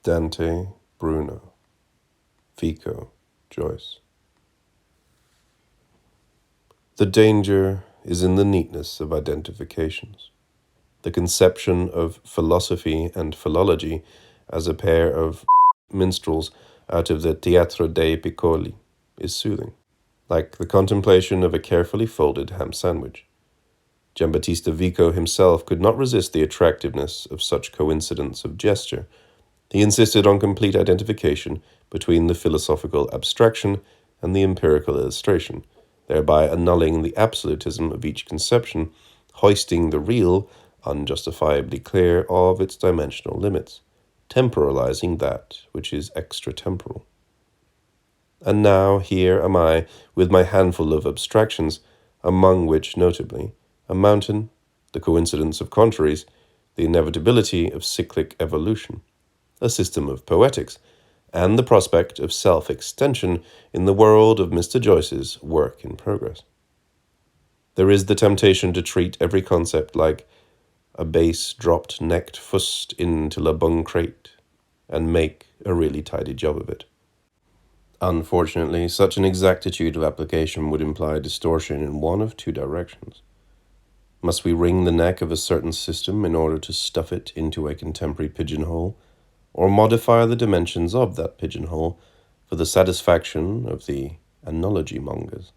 Dante, Bruno, Vico, Joyce. The danger is in the neatness of identifications. The conception of philosophy and philology as a pair of minstrels out of the Teatro dei Piccoli is soothing, like the contemplation of a carefully folded ham sandwich. Giambattista Vico himself could not resist the attractiveness of such coincidence of gesture. He insisted on complete identification between the philosophical abstraction and the empirical illustration, thereby annulling the absolutism of each conception, hoisting the real, unjustifiably clear, of its dimensional limits, temporalizing that which is extratemporal. And now here am I, with my handful of abstractions, among which, notably, a mountain, the coincidence of contraries, the inevitability of cyclic evolution, a system of poetics, and the prospect of self-extension in the world of Mr. Joyce's work in progress. There is the temptation to treat every concept like a base dropped necked fust into la bung crate and make a really tidy job of it. Unfortunately, such an exactitude of application would imply distortion in one of two directions. Must we wring the neck of a certain system in order to stuff it into a contemporary pigeonhole, or modify the dimensions of that pigeonhole for the satisfaction of the analogy mongers?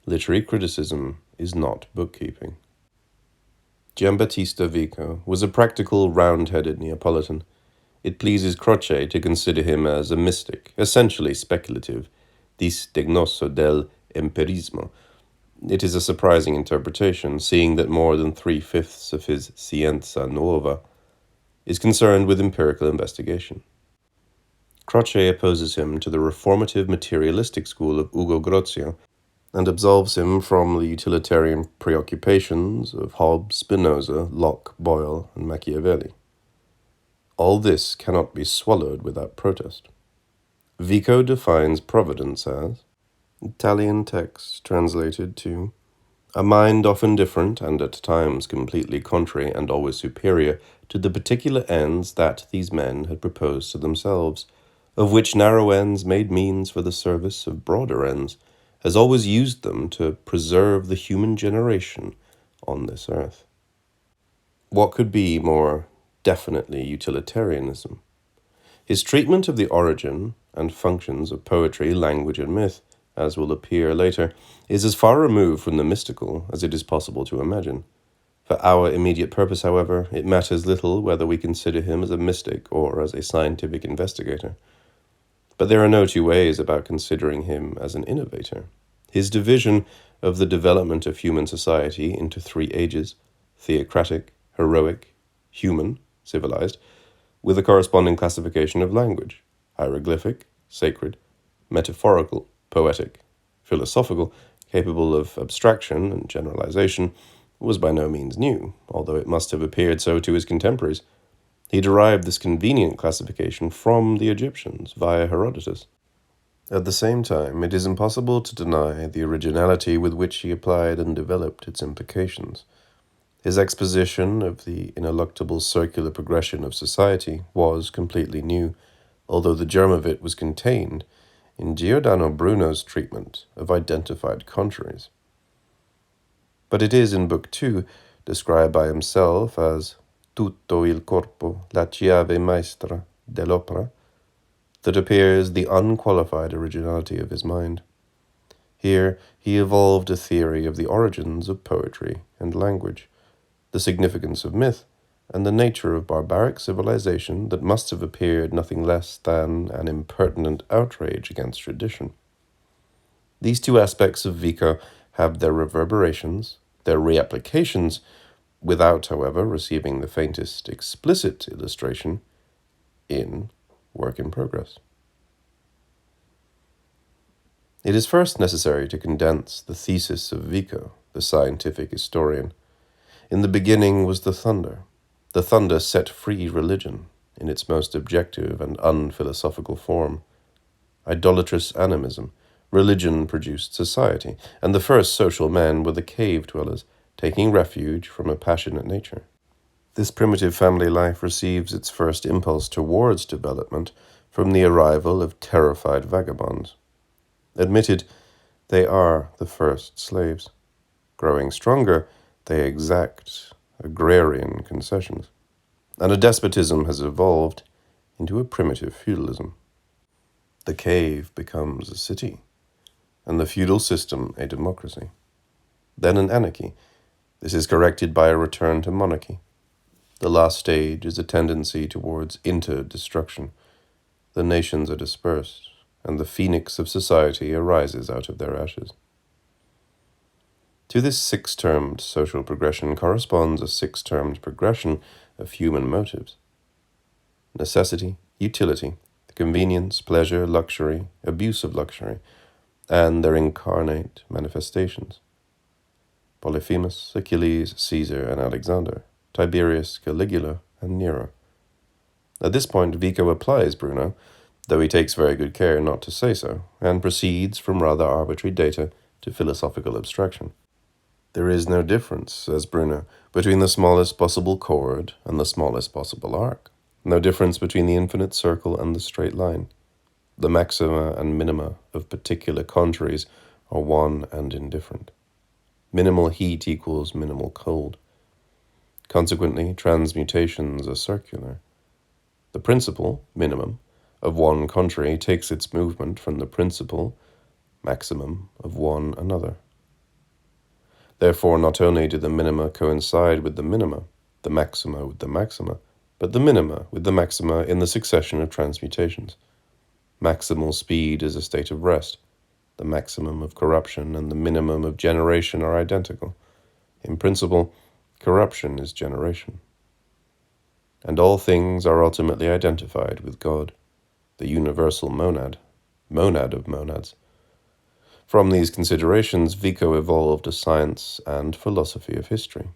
Literary criticism is not bookkeeping. Giambattista Vico was a practical, round-headed Neapolitan. It pleases Croce to consider him as a mystic, essentially speculative, disdegnoso del empirismo. It is a surprising interpretation, seeing that more than 3/5 of his Scienza Nuova is concerned with empirical investigation. Croce opposes him to the reformative materialistic school of Hugo Grotius, and absolves him from the utilitarian preoccupations of Hobbes, Spinoza, Locke, Boyle, and Machiavelli. All this cannot be swallowed without protest. Vico defines providence as Italian text translated to a mind often different and at times completely contrary and always superior to the particular ends that these men had proposed to themselves, of which narrow ends made means for the service of broader ends, has always used them to preserve the human generation on this earth. What could be more definitely utilitarianism? His treatment of the origin and functions of poetry, language, and myth, as will appear later, is as far removed from the mystical as it is possible to imagine. For our immediate purpose, however, it matters little whether we consider him as a mystic or as a scientific investigator. But there are no two ways about considering him as an innovator. His division of the development of human society into 3 ages, theocratic, heroic, human, civilized, with a corresponding classification of language, hieroglyphic, sacred, metaphorical, poetic, philosophical, capable of abstraction and generalization, was by no means new, although it must have appeared so to his contemporaries. He derived this convenient classification from the Egyptians via Herodotus. At the same time, it is impossible to deny the originality with which he applied and developed its implications. His exposition of the ineluctable circular progression of society was completely new, although the germ of it was contained in Giordano Bruno's treatment of identified contraries. But it is in Book 2, described by himself as tutto il corpo, la chiave maestra dell'opera, that appears the unqualified originality of his mind. Here he evolved a theory of the origins of poetry and language, the significance of myth, and the nature of barbaric civilization that must have appeared nothing less than an impertinent outrage against tradition. These two aspects of Vico have their reverberations, their reapplications, without, however, receiving the faintest explicit illustration in Work in Progress. It is first necessary to condense the thesis of Vico, the scientific historian. In the beginning was the thunder. The thunder set free religion in its most objective and unphilosophical form. Idolatrous animism, religion produced society, and the first social men were the cave dwellers, taking refuge from a passionate nature. This primitive family life receives its first impulse towards development from the arrival of terrified vagabonds. Admitted, they are the first slaves. Growing stronger, they exact agrarian concessions, and a despotism has evolved into a primitive feudalism. The cave becomes a city, and the feudal system a democracy. Then an anarchy. This is corrected by a return to monarchy. The last stage is a tendency towards inter-destruction. The nations are dispersed, and the phoenix of society arises out of their ashes. To this six-termed social progression corresponds a six-termed progression of human motives. Necessity, utility, convenience, pleasure, luxury, abuse of luxury, and their incarnate manifestations. Polyphemus, Achilles, Caesar, and Alexander, Tiberius, Caligula, and Nero. At this point, Vico applies Bruno, though he takes very good care not to say so, and proceeds from rather arbitrary data to philosophical abstraction. There is no difference, says Bruno, between the smallest possible chord and the smallest possible arc. No difference between the infinite circle and the straight line. The maxima and minima of particular contraries are one and indifferent. Minimal heat equals minimal cold. Consequently, transmutations are circular. The principle, minimum, of one contrary takes its movement from the principle, maximum, of one another. Therefore, not only do the minima coincide with the minima, the maxima with the maxima, but the minima with the maxima in the succession of transmutations. Maximal speed is a state of rest. The maximum of corruption and the minimum of generation are identical. In principle, corruption is generation. And all things are ultimately identified with God, the universal monad of monads. From these considerations, Vico evolved a science and philosophy of history.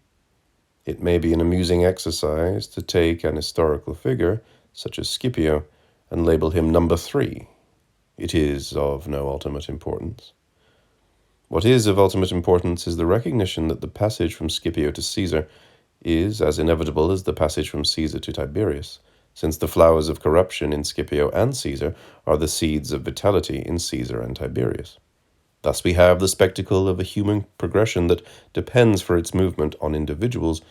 It may be an amusing exercise to take an historical figure, such as Scipio, and label him number 3. It is of no ultimate importance. What is of ultimate importance is the recognition that the passage from Scipio to Caesar is as inevitable as the passage from Caesar to Tiberius, since the flowers of corruption in Scipio and Caesar are the seeds of vitality in Caesar and Tiberius. Thus we have the spectacle of a human progression that depends for its movement on individuals,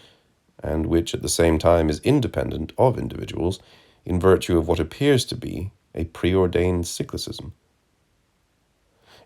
and which at the same time is independent of individuals in virtue of what appears to be a preordained cyclicism.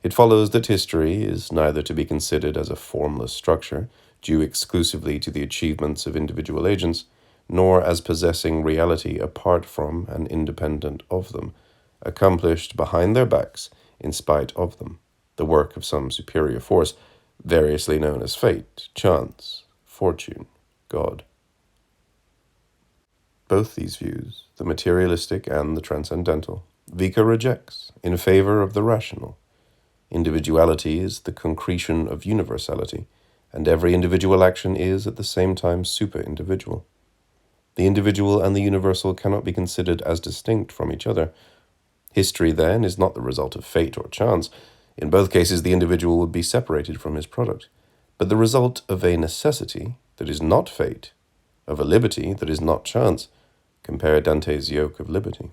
It follows that history is neither to be considered as a formless structure, due exclusively to the achievements of individual agents, nor as possessing reality apart from and independent of them, accomplished behind their backs in spite of them, the work of some superior force, variously known as fate, chance, fortune, God. Both these views, the materialistic and the transcendental, Vico rejects in favor of the rational. Individuality is the concretion of universality, and every individual action is at the same time super-individual. The individual and the universal cannot be considered as distinct from each other. History, then, is not the result of fate or chance. In both cases, the individual would be separated from his product, but the result of a necessity that is not fate, of a liberty that is not chance. Compare Dante's yoke of liberty.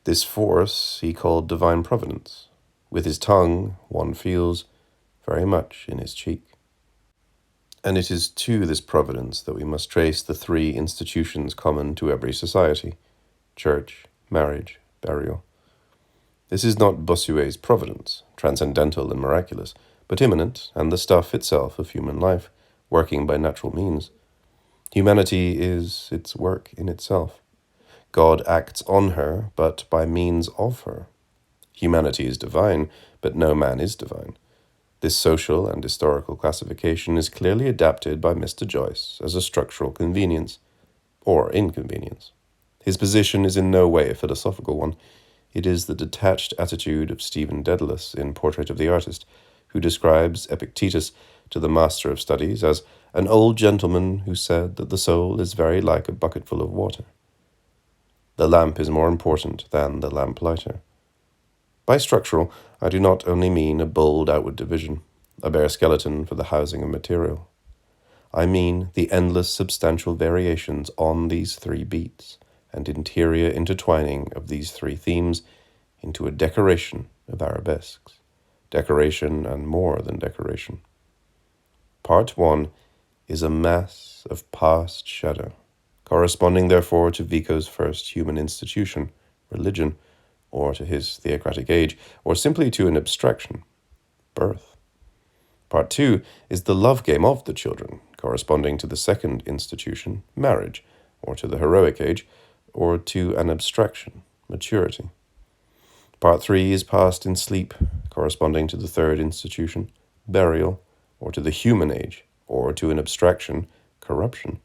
This force he called divine providence. With his tongue, one feels very much in his cheek. And it is to this providence that we must trace the 3 institutions common to every society: church, marriage, burial. This is not Bossuet's providence, transcendental and miraculous, but immanent and the stuff itself of human life, working by natural means. Humanity is its work in itself. God acts on her, but by means of her. Humanity is divine, but no man is divine. This social and historical classification is clearly adapted by Mr. Joyce as a structural convenience, or inconvenience. His position is in no way a philosophical one. It is the detached attitude of Stephen Dedalus in Portrait of the Artist, who describes Epictetus to the master of studies as an old gentleman who said that the soul is very like a bucketful of water. The lamp is more important than the lamplighter. By structural, I do not only mean a bold outward division, a bare skeleton for the housing of material. I mean the endless substantial variations on these three beats, and interior intertwining of these three themes into a decoration of arabesques. Decoration and more than decoration. Part 1 is a mass of past shadow, corresponding therefore to Vico's first human institution, religion, or to his theocratic age, or simply to an abstraction, birth. Part 2 is the love game of the children, corresponding to the second institution, marriage, or to the heroic age, or to an abstraction, maturity. Part 3 is passed in sleep, corresponding to the third institution, burial, or to the human age, or to an abstraction, corruption.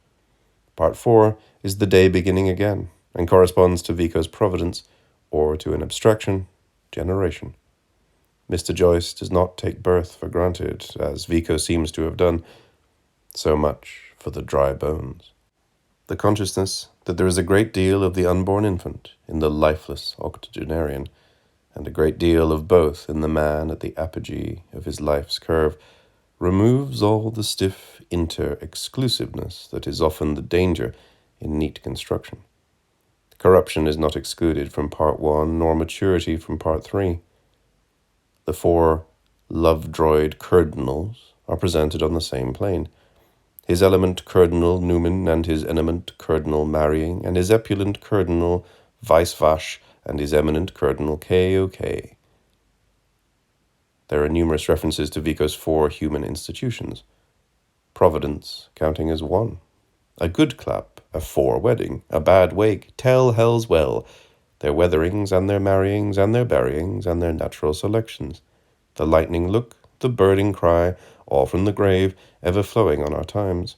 Part 4 is the day beginning again, and corresponds to Vico's providence, or to an abstraction, generation. Mr. Joyce does not take birth for granted, as Vico seems to have done. So much for the dry bones. The consciousness that there is a great deal of the unborn infant in the lifeless octogenarian, and a great deal of both in the man at the apogee of his life's curve, removes all the stiff inter-exclusiveness that is often the danger in neat construction. Corruption is not excluded from Part 1, nor maturity from Part 3. The four love-droid cardinals are presented on the same plane. His element cardinal Newman and his eminent cardinal marrying, and his epulant cardinal Weisvash and his eminent cardinal K.O.K. There are numerous references to Vico's four human institutions. Providence counting as one. A good clap, a forewedding, a bad wake, tell hells well, their weatherings and their marryings and their buryings and their natural selections, the lightning look, the birding cry, all from the grave, ever flowing on our times.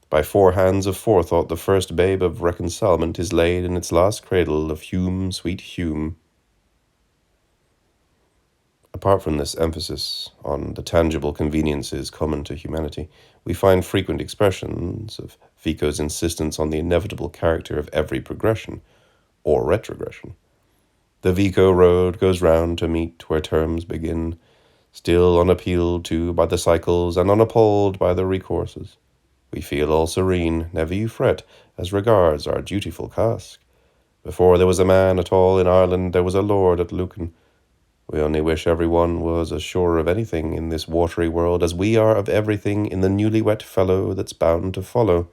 By four hands of forethought the first babe of reconcilement is laid in its last cradle of Hume, sweet Hume. Apart from this emphasis on the tangible conveniences common to humanity, we find frequent expressions of Vico's insistence on the inevitable character of every progression, or retrogression. The Vico road goes round to meet where terms begin, still unappealed to by the cycles and unappalled by the recourses. We feel all serene, never you fret, as regards our dutiful cask. Before there was a man at all in Ireland, there was a lord at Lucan. We only wish every one was as sure of anything in this watery world as we are of everything in the newly wet fellow that's bound to follow.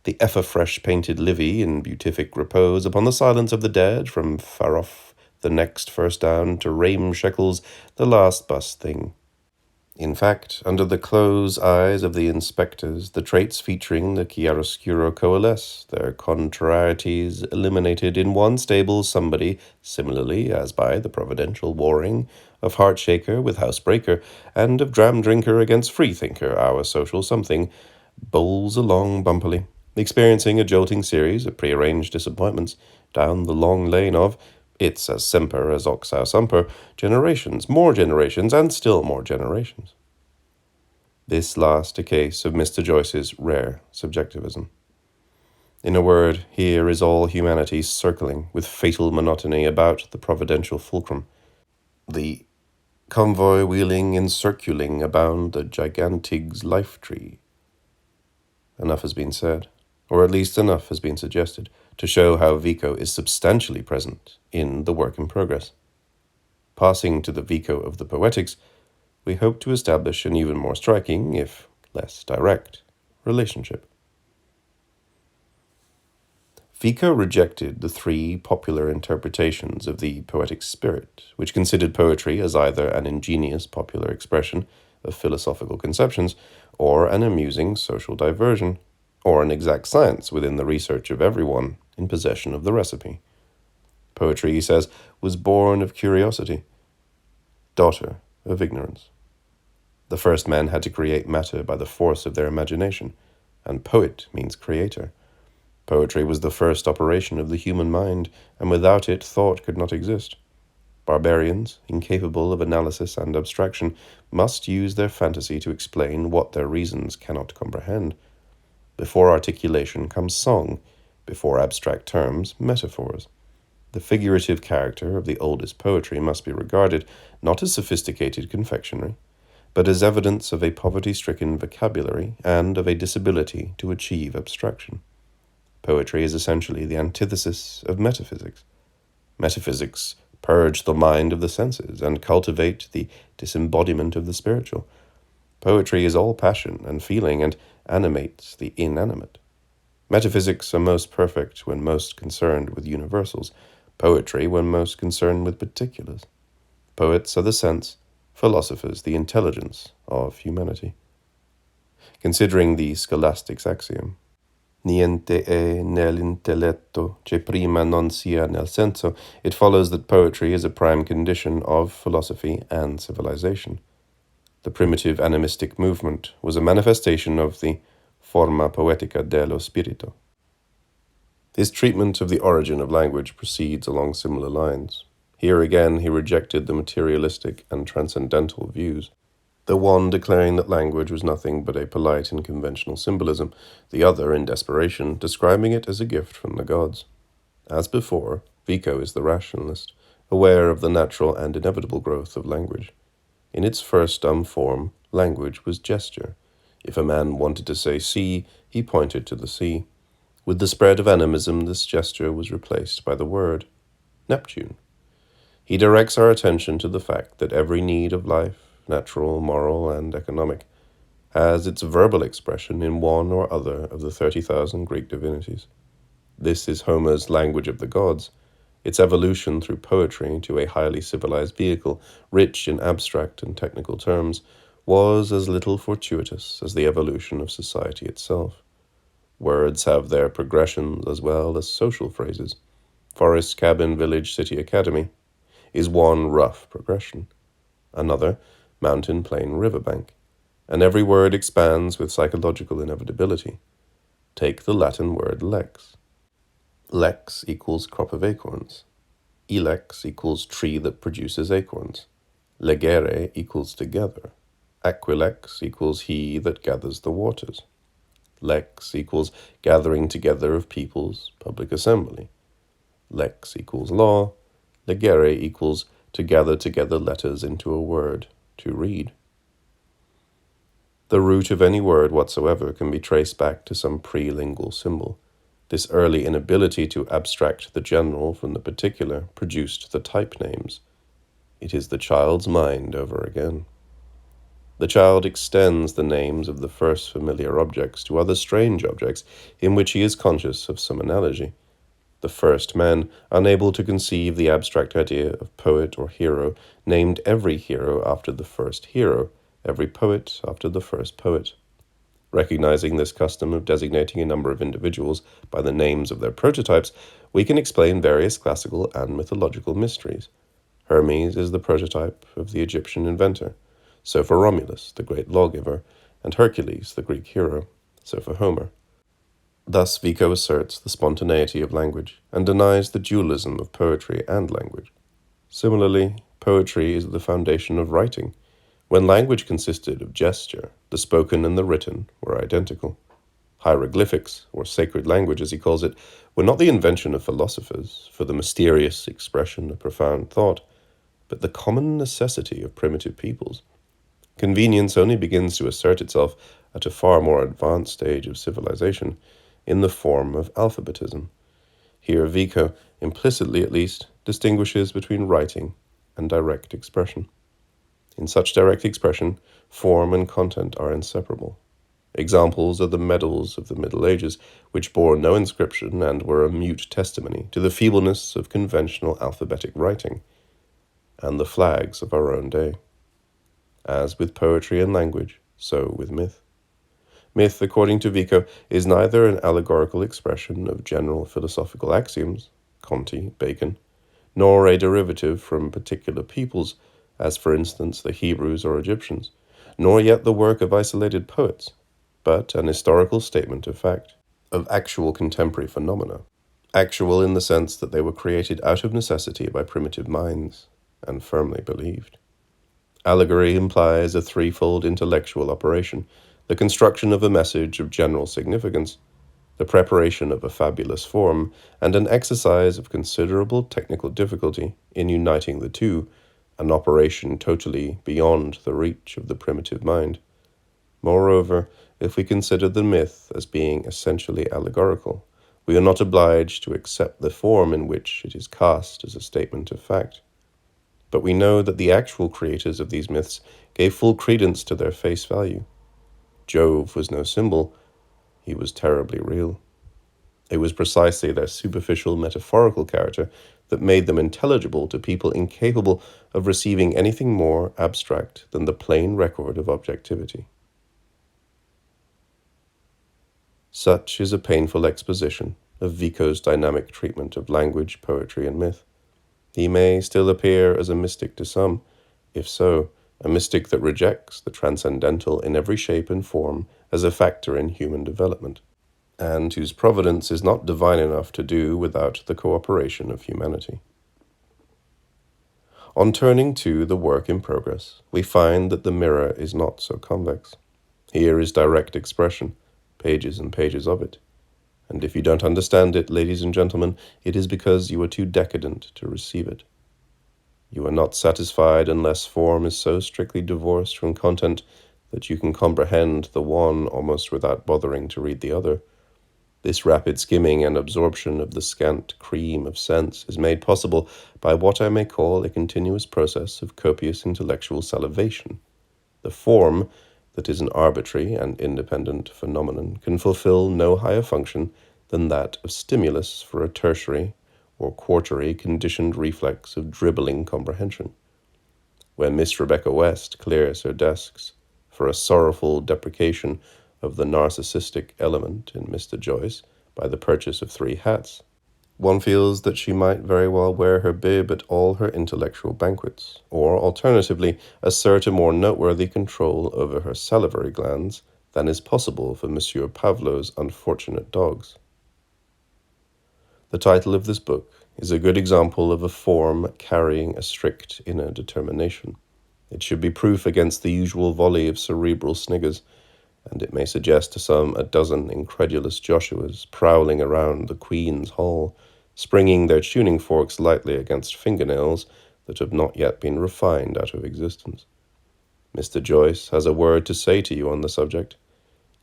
The ever-fresh painted Livy in beatific repose upon the silence of the dead, from Faroff the next first down to Rame Shekels the last bust thing. In fact, under the close eyes of the inspectors, the traits featuring the chiaroscuro coalesce, their contrarieties eliminated in one stable somebody, similarly as by the providential warring of heart-shaker with housebreaker, and of dram-drinker against freethinker, our social something, bowls along bumpily, experiencing a jolting series of prearranged disappointments down the long lane of it's as semper as oxau sumper, generations, and still more generations. This last a case of Mr. Joyce's rare subjectivism. In a word, here is all humanity circling with fatal monotony about the providential fulcrum. The convoy wheeling and circling abound the gigantig's life tree. Enough has been said, or at least enough has been suggested, to show how Vico is substantially present in the work in progress. Passing to the Vico of the Poetics, we hope to establish an even more striking, if less direct, relationship. Vico rejected the three popular interpretations of the poetic spirit, which considered poetry as either an ingenious popular expression of philosophical conceptions, or an amusing social diversion, or an exact science within the research of everyone in possession of the recipe. Poetry, he says, was born of curiosity, daughter of ignorance. The first men had to create matter by the force of their imagination, and poet means creator. Poetry was the first operation of the human mind, and without it thought could not exist. Barbarians, incapable of analysis and abstraction, must use their fantasy to explain what their reasons cannot comprehend. Before articulation comes song, before abstract terms, metaphors. The figurative character of the oldest poetry must be regarded not as sophisticated confectionery, but as evidence of a poverty-stricken vocabulary and of a disability to achieve abstraction. Poetry is essentially the antithesis of metaphysics. Metaphysics purge the mind of the senses and cultivate the disembodiment of the spiritual. Poetry is all passion and feeling and animates the inanimate. Metaphysics are most perfect when most concerned with universals, poetry when most concerned with particulars. Poets are the sense, philosophers the intelligence of humanity. Considering the scholastic's axiom, niente è nell'intelletto che prima non sia nel senso, it follows that poetry is a prime condition of philosophy and civilization. The primitive animistic movement was a manifestation of the forma poetica dello spirito. His treatment of the origin of language proceeds along similar lines. Here again he rejected the materialistic and transcendental views, the one declaring that language was nothing but a polite and conventional symbolism, the other, in desperation, describing it as a gift from the gods. As before, Vico is the rationalist, aware of the natural and inevitable growth of language. In its first dumb form, language was gesture. If a man wanted to say sea, he pointed to the sea. With the spread of animism, this gesture was replaced by the word Neptune. He directs our attention to the fact that every need of life, natural, moral, and economic, has its verbal expression in one or other of the 30,000 Greek divinities. This is Homer's language of the gods. Its evolution through poetry to a highly civilized vehicle, rich in abstract and technical terms, was as little fortuitous as the evolution of society itself. Words have their progressions as well as social phrases. Forest, cabin, village, city, academy is one rough progression. Another, mountain, plain, riverbank. And every word expands with psychological inevitability. Take the Latin word lex. Lex equals crop of acorns. Ilex equals tree that produces acorns. Legere equals together. Aquilex equals he that gathers the waters. Lex equals gathering together of peoples, public assembly. Lex equals law. Legere equals to gather together letters into a word, to read. The root of any word whatsoever can be traced back to some pre-lingual symbol. This early inability to abstract the general from the particular produced the type names. It is the child's mind over again. The child extends the names of the first familiar objects to other strange objects in which he is conscious of some analogy. The first man, unable to conceive the abstract idea of poet or hero, named every hero after the first hero, every poet after the first poet. Recognizing this custom of designating a number of individuals by the names of their prototypes, we can explain various classical and mythological mysteries. Hermes is the prototype of the Egyptian inventor, so for Romulus, the great lawgiver, and Hercules, the Greek hero, so for Homer. Thus Vico asserts the spontaneity of language and denies the dualism of poetry and language. Similarly, poetry is the foundation of writing. When language consisted of gesture, the spoken and the written were identical. Hieroglyphics, or sacred language as he calls it, were not the invention of philosophers for the mysterious expression of profound thought, but the common necessity of primitive peoples. Convenience only begins to assert itself at a far more advanced stage of civilization, in the form of alphabetism. Here Vico, implicitly at least, distinguishes between writing and direct expression. In such direct expression, form and content are inseparable. Examples are the medals of the Middle Ages, which bore no inscription and were a mute testimony to the feebleness of conventional alphabetic writing, and the flags of our own day. As with poetry and language, so with myth. Myth, according to Vico, is neither an allegorical expression of general philosophical axioms, Conti, Bacon, nor a derivative from particular peoples, as for instance the Hebrews or Egyptians, nor yet the work of isolated poets, but an historical statement of fact, of actual contemporary phenomena, actual in the sense that they were created out of necessity by primitive minds, and firmly believed. Allegory implies a threefold intellectual operation: the construction of a message of general significance, the preparation of a fabulous form, and an exercise of considerable technical difficulty in uniting the two, an operation totally beyond the reach of the primitive mind. Moreover, if we consider the myth as being essentially allegorical, we are not obliged to accept the form in which it is cast as a statement of fact. But we know that the actual creators of these myths gave full credence to their face value. Jove was no symbol, he was terribly real. It was precisely their superficial metaphorical character that made them intelligible to people incapable of receiving anything more abstract than the plain record of objectivity. Such is a painful exposition of Vico's dynamic treatment of language, poetry, and myth. He may still appear as a mystic to some, if so, a mystic that rejects the transcendental in every shape and form as a factor in human development, and whose providence is not divine enough to do without the cooperation of humanity. On turning to the work in progress, we find that the mirror is not so convex. Here is direct expression, pages and pages of it. And if you don't understand it, ladies and gentlemen, it is because you are too decadent to receive it. You are not satisfied unless form is so strictly divorced from content that you can comprehend the one almost without bothering to read the other. This rapid skimming and absorption of the scant cream of sense is made possible by what I may call a continuous process of copious intellectual salivation. The form, that is an arbitrary and independent phenomenon, can fulfill no higher function than that of stimulus for a tertiary or quartary conditioned reflex of dribbling comprehension. When Miss Rebecca West clears her desks for a sorrowful deprecation of the narcissistic element in Mr. Joyce by the purchase of 3 hats, one feels that she might very well wear her bib at all her intellectual banquets, or alternatively assert a more noteworthy control over her salivary glands than is possible for Monsieur Pavlov's unfortunate dogs. The title of this book is a good example of a form carrying a strict inner determination. It should be proof against the usual volley of cerebral sniggers, and it may suggest to some a dozen incredulous Joshuas prowling around the Queen's Hall, springing their tuning forks lightly against fingernails that have not yet been refined out of existence. Mr. Joyce has a word to say to you on the subject.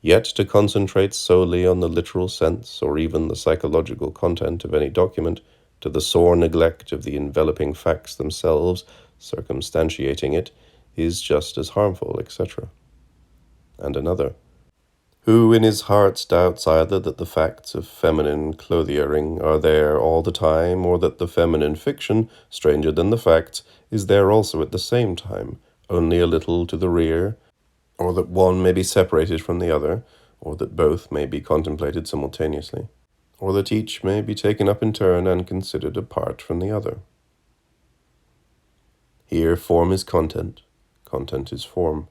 Yet to concentrate solely on the literal sense or even the psychological content of any document, to the sore neglect of the enveloping facts themselves, circumstantiating it, is just as harmful, etc. And another, who in his heart doubts either that the facts of feminine clothiering are there all the time, or that the feminine fiction, stranger than the facts, is there also at the same time, only a little to the rear, or that one may be separated from the other, or that both may be contemplated simultaneously, or that each may be taken up in turn and considered apart from the other. Here form is content, content is form.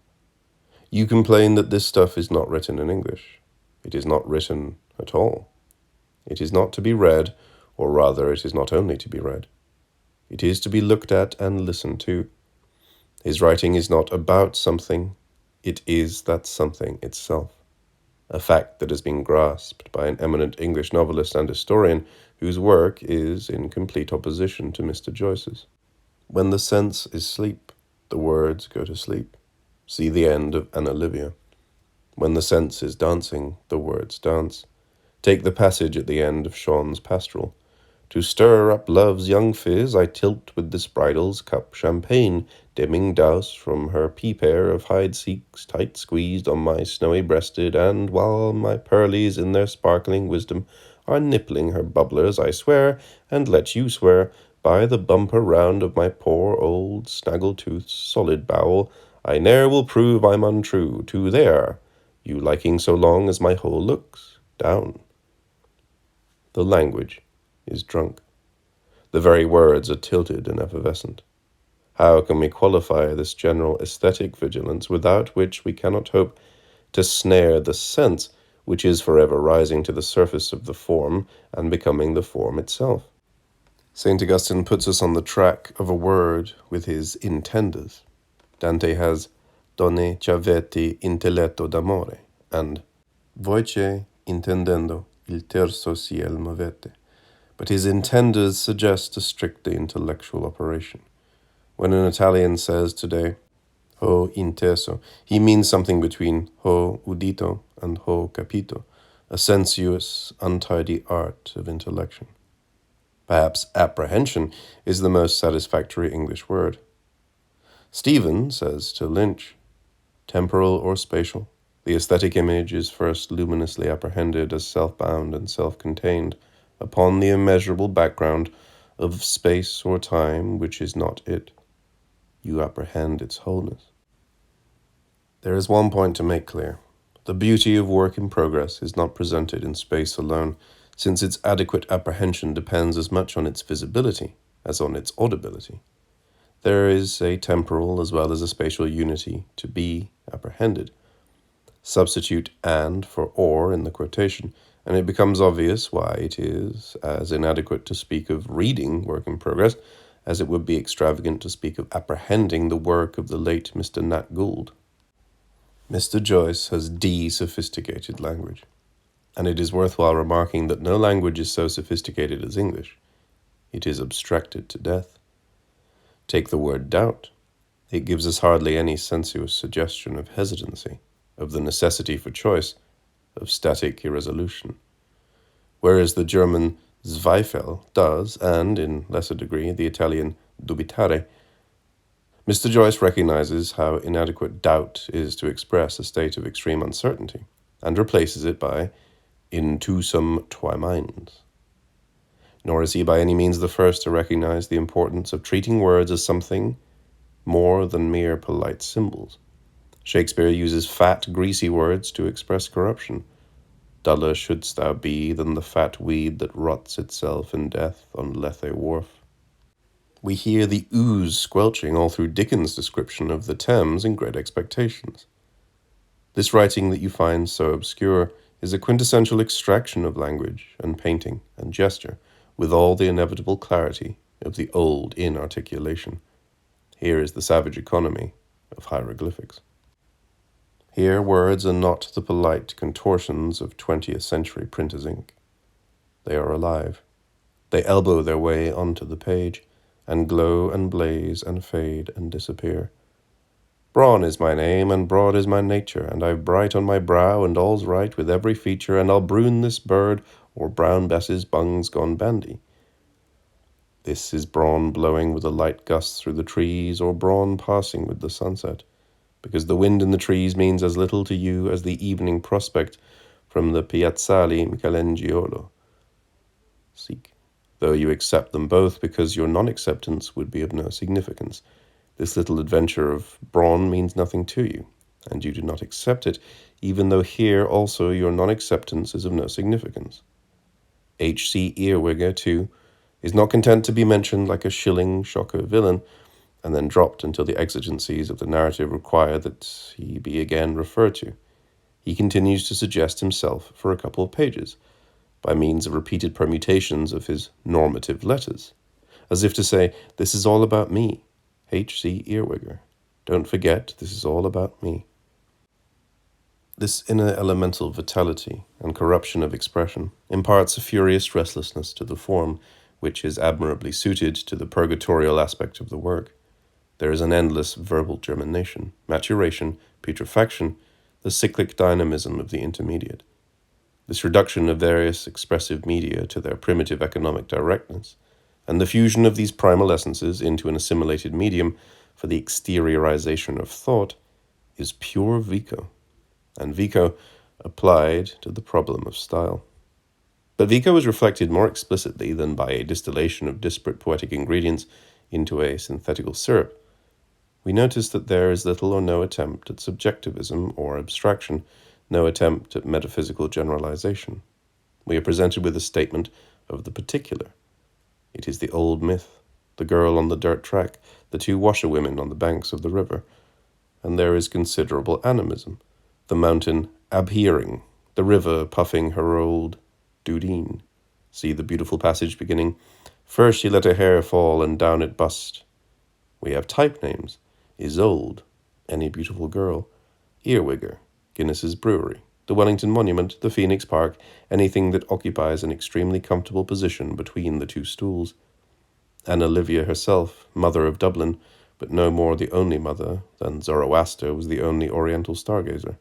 You complain that this stuff is not written in English. It is not written at all. It is not to be read, or rather it is not only to be read. It is to be looked at and listened to. His writing is not about something, it is that something itself, a fact that has been grasped by an eminent English novelist and historian whose work is in complete opposition to Mr. Joyce's. When the sense is sleep, the words go to sleep. See the end of Anna Livia. When the sense is dancing, the words dance. Take the passage at the end of Sean's Pastoral. To stir up love's young fizz, I tilt with this bridal's cup champagne, dimming douse from her pea-pair of hide seeks tight squeezed on my snowy breasted, and while my pearlies in their sparkling wisdom are nippling her bubblers, I swear, and let you swear, by the bumper round of my poor old snaggle-toothed solid bowel, I ne'er will prove I'm untrue to there, you liking so long as my whole looks down. The language is drunk. The very words are tilted and effervescent. How can we qualify this general aesthetic vigilance without which we cannot hope to snare the sense which is forever rising to the surface of the form and becoming the form itself? St. Augustine puts us on the track of a word with his intenders. Dante has Donne ci avete intelletto d'amore and Voce intendendo il terzo ciel movete. But his intenders suggest a strictly intellectual operation. When an Italian says today, ho inteso, he means something between ho udito and ho capito, a sensuous, untidy art of intellection. Perhaps apprehension is the most satisfactory English word. Stephen says to Lynch, temporal or spatial, the aesthetic image is first luminously apprehended as self-bound and self-contained upon the immeasurable background of space or time which is not it. You apprehend its wholeness. There is one point to make clear. The beauty of work in progress is not presented in space alone, since its adequate apprehension depends as much on its visibility as on its audibility. There is a temporal as well as a spatial unity to be apprehended. Substitute and for or in the quotation, and it becomes obvious why it is as inadequate to speak of reading work in progress as it would be extravagant to speak of apprehending the work of the late Mr. Nat Gould. Mr. Joyce has de-sophisticated language, and it is worthwhile remarking that no language is so sophisticated as English. It is abstracted to death. Take the word doubt. It gives us hardly any sensuous suggestion of hesitancy, of the necessity for choice, of static irresolution. Whereas the German Zweifel does, and in lesser degree the Italian dubitare, Mr. Joyce recognizes how inadequate doubt is to express a state of extreme uncertainty, and replaces it by in twosome twy minds. Nor is he by any means the first to recognize the importance of treating words as something more than mere polite symbols. Shakespeare uses fat, greasy words to express corruption. Duller shouldst thou be than the fat weed that rots itself in death on Lethe Wharf. We hear the ooze squelching all through Dickens' description of the Thames in Great Expectations. This writing that you find so obscure is a quintessential extraction of language and painting and gesture, with all the inevitable clarity of the old inarticulation. Here is the savage economy of hieroglyphics. Here words are not the polite contortions of 20th century printer's ink. They are alive. They elbow their way onto the page, and glow and blaze and fade and disappear. Brawn is my name, and broad is my nature, and I've bright on my brow, and all's right with every feature, and I'll broon this bird, or Brown Bess's bung's gone bandy. This is brawn blowing with a light gust through the trees, or brawn passing with the sunset, because the wind in the trees means as little to you as the evening prospect from the Piazzale Michelangelo. Seek. Though you accept them both because your non-acceptance would be of no significance. This little adventure of brawn means nothing to you, and you do not accept it, even though here also your non-acceptance is of no significance. H.C. Earwigger, too, is not content to be mentioned like a shilling shocker villain, and then dropped until the exigencies of the narrative require that he be again referred to. He continues to suggest himself for a couple of pages, by means of repeated permutations of his normative letters, as if to say, this is all about me, H.C. Earwigger. Don't forget, this is all about me. This inner elemental vitality and corruption of expression imparts a furious restlessness to the form, which is admirably suited to the purgatorial aspect of the work. There is an endless verbal germination, maturation, putrefaction, the cyclic dynamism of the intermediate. This reduction of various expressive media to their primitive economic directness, and the fusion of these primal essences into an assimilated medium for the exteriorization of thought, is pure Vico, and Vico applied to the problem of style. But Vico is reflected more explicitly than by a distillation of disparate poetic ingredients into a synthetical syrup. We notice that there is little or no attempt at subjectivism or abstraction, no attempt at metaphysical generalization. We are presented with a statement of the particular. It is the old myth, the girl on the dirt track, the two washerwomen on the banks of the river. And there is considerable animism, the mountain abhering, the river puffing her old dudeen. See the beautiful passage beginning, first she let her hair fall and down it bust. We have type names, Isolde, any beautiful girl, Earwigger, Guinness's Brewery, the Wellington Monument, the Phoenix Park, anything that occupies an extremely comfortable position between the two stools. And Olivia herself, mother of Dublin, but no more the only mother than Zoroaster was the only Oriental stargazer.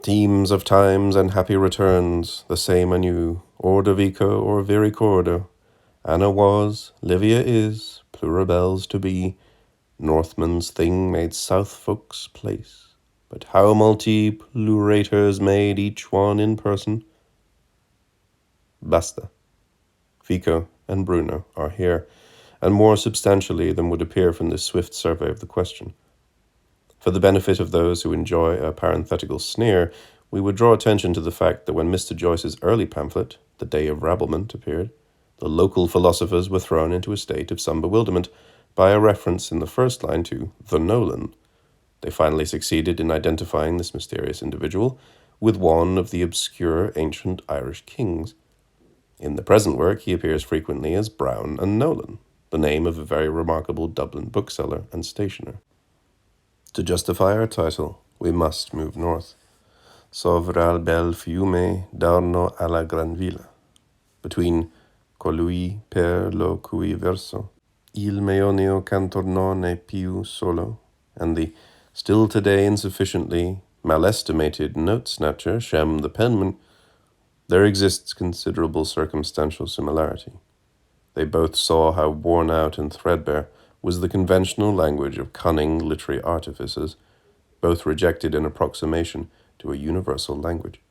Teams of times and happy returns, the same anew, order Vico or viricordo. Anna was, Livia is, pluribels to be, Northman's thing made South folks' place. But how multi-plurators made each one in person? Basta. Vico and Bruno are here, and more substantially than would appear from this swift survey of the question. For the benefit of those who enjoy a parenthetical sneer, we would draw attention to the fact that when Mr. Joyce's early pamphlet, The Day of Rabblement, appeared, the local philosophers were thrown into a state of some bewilderment by a reference in the first line to the Nolan. They finally succeeded in identifying this mysterious individual with one of the obscure ancient Irish kings. In the present work, he appears frequently as Brown and Nolan, the name of a very remarkable Dublin bookseller and stationer. To justify our title, we must move north. Sovra il bel fiume d'Arno alla gran villa. Between colui per lo cui verso il meonio cantor non è più solo, and the still today insufficiently malestimated note-snatcher Shem the penman, there exists considerable circumstantial similarity. They both saw how worn out and threadbare was the conventional language of cunning literary artificers. Both rejected an approximation to a universal language.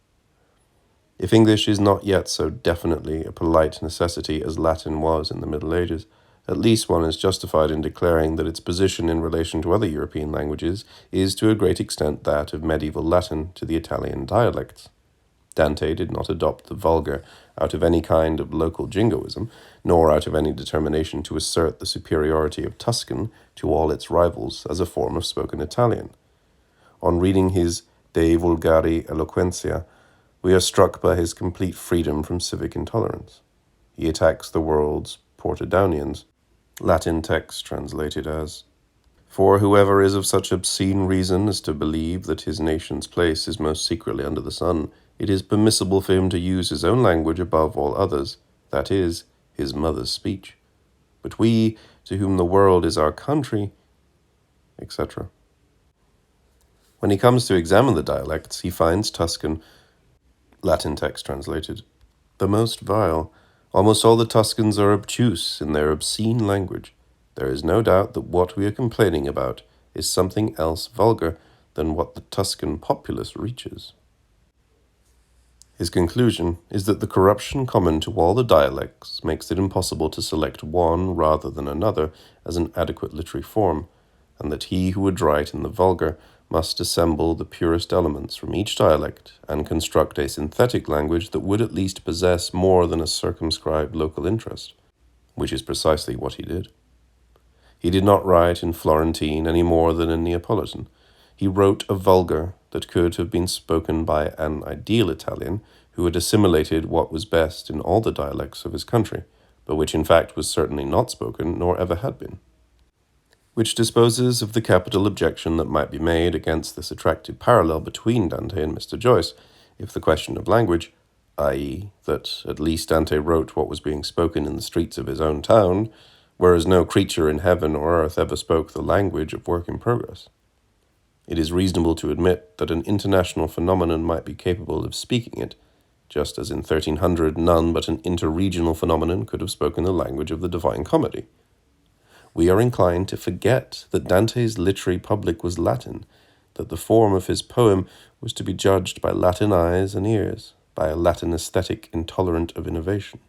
If English is not yet so definitely a polite necessity as Latin was in the Middle Ages, at least one is justified in declaring that its position in relation to other European languages is to a great extent that of medieval Latin to the Italian dialects. Dante did not adopt the vulgar out of any kind of local jingoism, nor out of any determination to assert the superiority of Tuscan to all its rivals as a form of spoken Italian. On reading his De Vulgari Eloquentia, we are struck by his complete freedom from civic intolerance. He attacks the world's Portudownians, Latin text translated as, "For whoever is of such obscene reason as to believe that his nation's place is most secretly under the sun, it is permissible for him to use his own language above all others, that is, his mother's speech. But we, to whom the world is our country," etc. When he comes to examine the dialects, he finds Tuscan, Latin text translated, the most vile. Almost all the Tuscans are obtuse in their obscene language. There is no doubt that what we are complaining about is something else vulgar than what the Tuscan populace reaches. His conclusion is that the corruption common to all the dialects makes it impossible to select one rather than another as an adequate literary form, and that he who would write in the vulgar must assemble the purest elements from each dialect and construct a synthetic language that would at least possess more than a circumscribed local interest, which is precisely what he did. He did not write in Florentine any more than in Neapolitan. He wrote a vulgar that could have been spoken by an ideal Italian who had assimilated what was best in all the dialects of his country, but which in fact was certainly not spoken nor ever had been. Which disposes of the capital objection that might be made against this attractive parallel between Dante and Mr. Joyce, if the question of language, i.e., that at least Dante wrote what was being spoken in the streets of his own town, whereas no creature in heaven or earth ever spoke the language of work in progress. It is reasonable to admit that an international phenomenon might be capable of speaking it, just as in 1300 none but an interregional phenomenon could have spoken the language of the Divine Comedy. We are inclined to forget that Dante's literary public was Latin, that the form of his poem was to be judged by Latin eyes and ears, by a Latin aesthetic intolerant of innovation,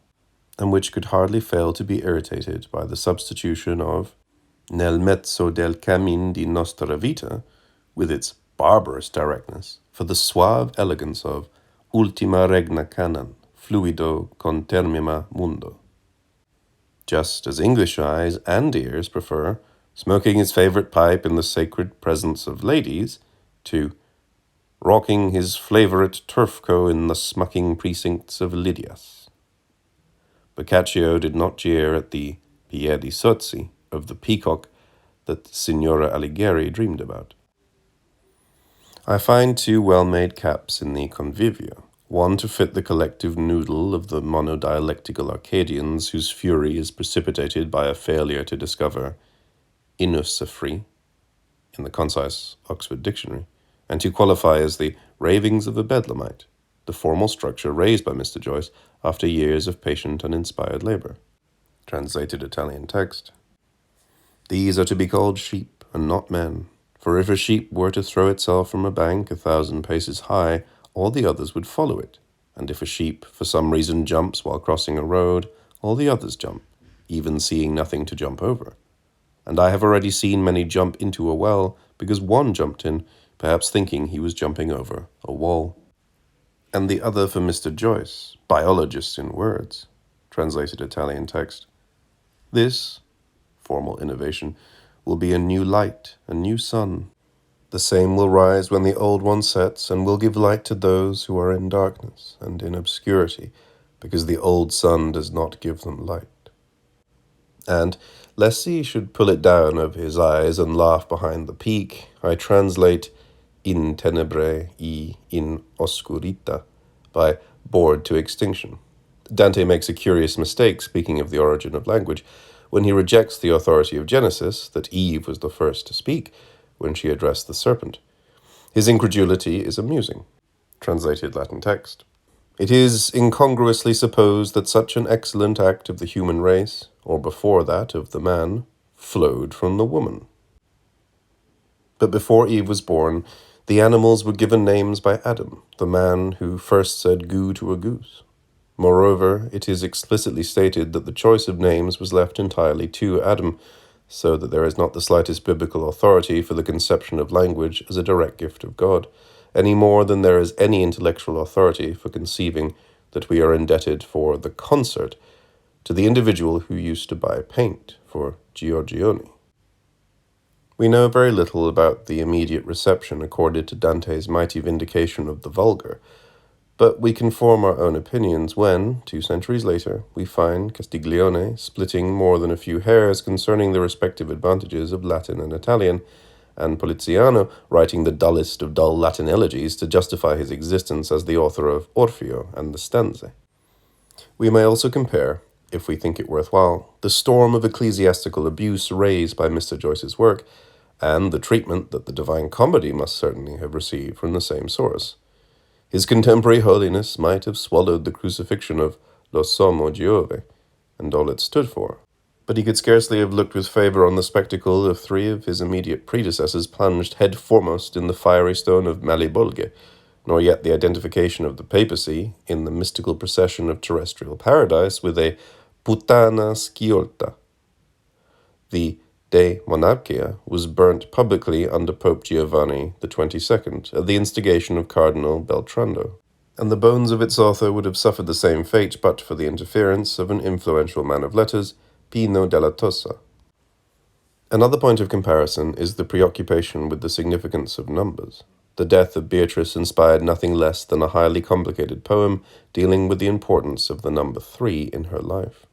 and which could hardly fail to be irritated by the substitution of nel mezzo del cammin di nostra vita, with its barbarous directness, for the suave elegance of ultima regna canon, fluido con termina mundo. Just as English eyes and ears prefer smoking his favorite pipe in the sacred presence of ladies to rocking his favorite turfco in the smucking precincts of Lydias. Boccaccio did not jeer at the piedi sozzi of the peacock that Signora Alighieri dreamed about. I find two well-made caps in the Convivio, one to fit the collective noodle of the monodialectical Arcadians whose fury is precipitated by a failure to discover inusafri, in the concise Oxford Dictionary, and to qualify as the ravings of a bedlamite, the formal structure raised by Mr. Joyce after years of patient and inspired labor. Translated Italian text. These are to be called sheep, and not men. For if a sheep were to throw itself from a bank 1,000 paces high, all the others would follow it. And if a sheep for some reason jumps while crossing a road, all the others jump, even seeing nothing to jump over. And I have already seen many jump into a well, because one jumped in, perhaps thinking he was jumping over a wall. And the other for Mr. Joyce, biologist in words. Translated Italian text. This, formal innovation, will be a new light, a new sun. The same will rise when the old one sets, and will give light to those who are in darkness and in obscurity, because the old sun does not give them light. And, lest he should pull it down over his eyes and laugh behind the peak, I translate in tenebrae e in oscurita by bored to extinction. Dante makes a curious mistake, speaking of the origin of language, when he rejects the authority of Genesis, that Eve was the first to speak, when she addressed the serpent. His incredulity is amusing. Translated Latin text. It is incongruously supposed that such an excellent act of the human race, or before that of the man, flowed from the woman. But before Eve was born, the animals were given names by Adam, the man who first said goo to a goose. Moreover, it is explicitly stated that the choice of names was left entirely to Adam, so that there is not the slightest biblical authority for the conception of language as a direct gift of God, any more than there is any intellectual authority for conceiving that we are indebted for the concert to the individual who used to buy paint for Giorgione. We know very little about the immediate reception accorded to Dante's mighty vindication of the vulgar, but we can form our own opinions when, 2 centuries later, we find Castiglione splitting more than a few hairs concerning the respective advantages of Latin and Italian, and Poliziano writing the dullest of dull Latin elegies to justify his existence as the author of Orfeo and the Stanze. We may also compare, if we think it worthwhile, the storm of ecclesiastical abuse raised by Mr. Joyce's work, and the treatment that the Divine Comedy must certainly have received from the same source. His contemporary holiness might have swallowed the crucifixion of Lo Sommo Giove, and all it stood for, but he could scarcely have looked with favour on the spectacle of 3 of his immediate predecessors plunged head foremost in the fiery stone of Malibolge, nor yet the identification of the papacy in the mystical procession of terrestrial paradise with a puttana sciolta. The De Monarchia was burnt publicly under Pope Giovanni XXII at the instigation of Cardinal Beltrando, and the bones of its author would have suffered the same fate but for the interference of an influential man of letters, Pino della Tossa. Another point of comparison is the preoccupation with the significance of numbers. The death of Beatrice inspired nothing less than a highly complicated poem dealing with the importance of the number 3 in her life.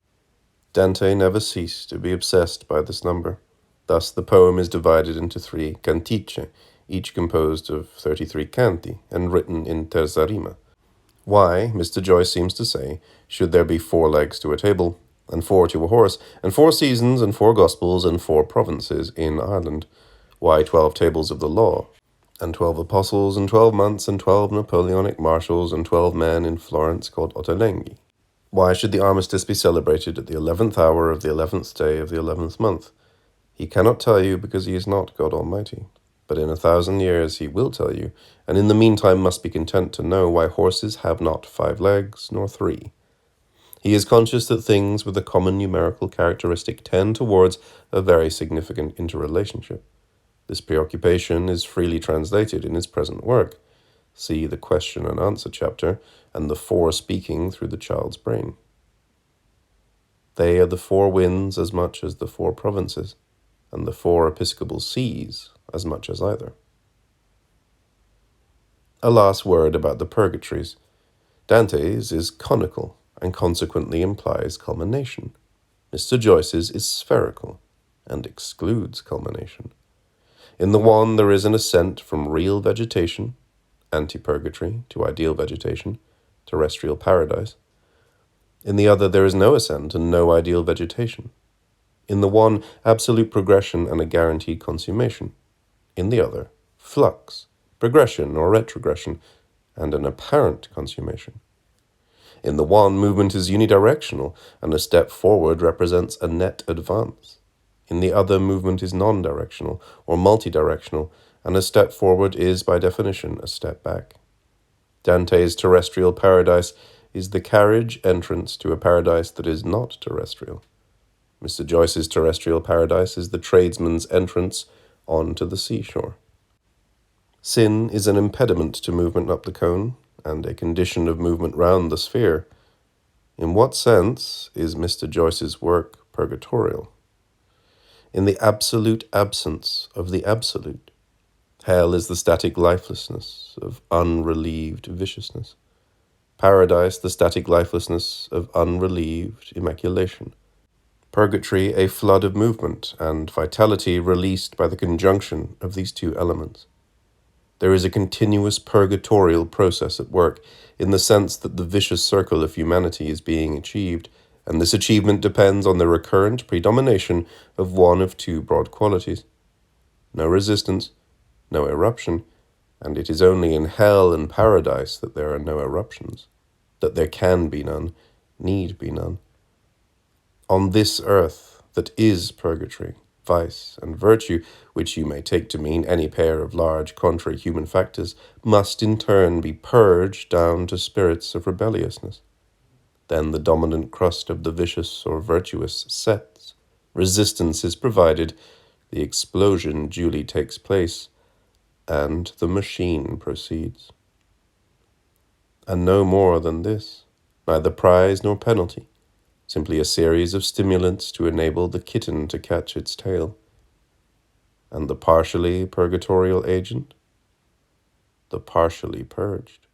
Dante never ceased to be obsessed by this number. Thus, the poem is divided into 3 cantiche, each composed of 33 canti, and written in terza rima. Why, Mr. Joyce seems to say, should there be 4 legs to a table, and 4 to a horse, and 4 seasons, and 4 gospels, and 4 provinces in Ireland? Why 12 tables of the law, and 12 apostles, and 12 months, and 12 Napoleonic marshals, and 12 men in Florence called Ottolenghi? Why should the armistice be celebrated at the 11th hour of the 11th day of the 11th month? He cannot tell you because he is not God Almighty, but in 1,000 years he will tell you, and in the meantime must be content to know why horses have not 5 legs nor 3. He is conscious that things with a common numerical characteristic tend towards a very significant interrelationship. This preoccupation is freely translated in his present work. See the question and answer chapter, and the 4 speaking through the child's brain. They are the 4 winds as much as the 4 provinces, and the 4 episcopal sees as much as either. A last word about the purgatories. Dante's is conical, and consequently implies culmination. Mr. Joyce's is spherical, and excludes culmination. In the one there is an ascent from real vegetation, anti-purgatory, to ideal vegetation, terrestrial paradise. In the other there is no ascent and no ideal vegetation. In the one, absolute progression and a guaranteed consummation. In the other, flux, progression or retrogression, and an apparent consummation. In the one, movement is unidirectional, and a step forward represents a net advance. In the other, movement is non-directional or multidirectional, and a step forward is, by definition, a step back. Dante's terrestrial paradise is the carriage entrance to a paradise that is not terrestrial. Mr. Joyce's terrestrial paradise is the tradesman's entrance onto the seashore. Sin is an impediment to movement up the cone, and a condition of movement round the sphere. In what sense is Mr. Joyce's work purgatorial? In the absolute absence of the absolute. Hell is the static lifelessness of unrelieved viciousness. Paradise, the static lifelessness of unrelieved immaculation. Purgatory, a flood of movement and vitality released by the conjunction of these two elements. There is a continuous purgatorial process at work, in the sense that the vicious circle of humanity is being achieved, and this achievement depends on the recurrent predomination of one of two broad qualities. No resistance, no eruption, and it is only in hell and paradise that there are no eruptions, that there can be none, need be none. On this earth that is purgatory, vice and virtue, which you may take to mean any pair of large contrary human factors, must in turn be purged down to spirits of rebelliousness. Then the dominant crust of the vicious or virtuous sets. Resistance is provided, the explosion duly takes place, and the machine proceeds. And no more than this, neither prize nor penalty, simply a series of stimulants to enable the kitten to catch its tail. And the partially purgatorial agent? The partially purged.